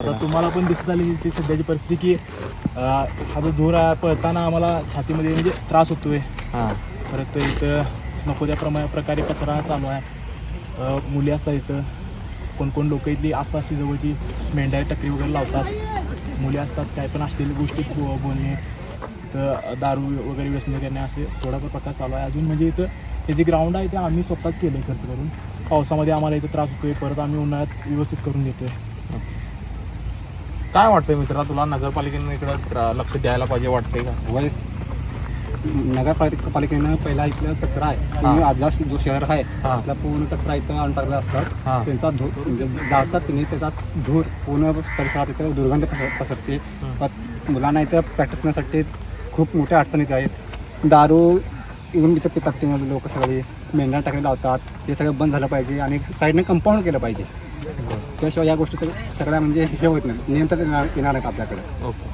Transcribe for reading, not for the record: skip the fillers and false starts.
आता तुम्हाला पण दिसत आली ती सध्याची परिस्थिती की हा जो धूर आहे पळताना आम्हाला छातीमध्ये म्हणजे त्रास होतोय. परत इथं नको त्या प्रकारे कचरा चालू आहे. मुली असतात इथं, कोण लोक इथली आसपासची जवळची मेंढ्या टकरी वगैरे लावतात. मुली असतात, काय पण असलेली गोष्टी बोलणे, तर दारू वगैरे व्यसन करणे असे थोडाफार प्रकार चालू आहे. अजून म्हणजे इथं हे जे ग्राउंड आहे ते आम्ही स्वतःच केलं खर्च करून. पावसामध्ये आम्हाला इथं त्रास होतोय, परत आम्ही उन्हाळ्यात व्यवस्थित करून घेतोय. काय वाटतंय मित्रा तुला, नगरपालिकेने इकडं लक्ष द्यायला पाहिजे वाटतंय का? वय नगरपालिकेनं पहिला इथलं कचरा आहे पूर्ण आजार जो शहर आहे आपला पूर्ण कचरा इथं आणून टाकला असतात. त्यांचा धूर म्हणजे जातात त्यांनी त्याचा धूर पूर्ण परिसरात इथं दुर्गंध पसरते. मुलांना इथं प्रॅक्टिस करण्यासाठी खूप मोठ्या अडचणी इथे आहेत. दारू इथून इथं पितात ते लोक सगळे, मेंढ्या टाकले लावतात. हे सगळं बंद झालं पाहिजे आणि साईडने कंपाऊंड केलं पाहिजे. त्याशिवाय या गोष्टी सगळ्या म्हणजे हे होत नाही, नियंत्रण येणार नाहीत आपल्याकडे. ओके.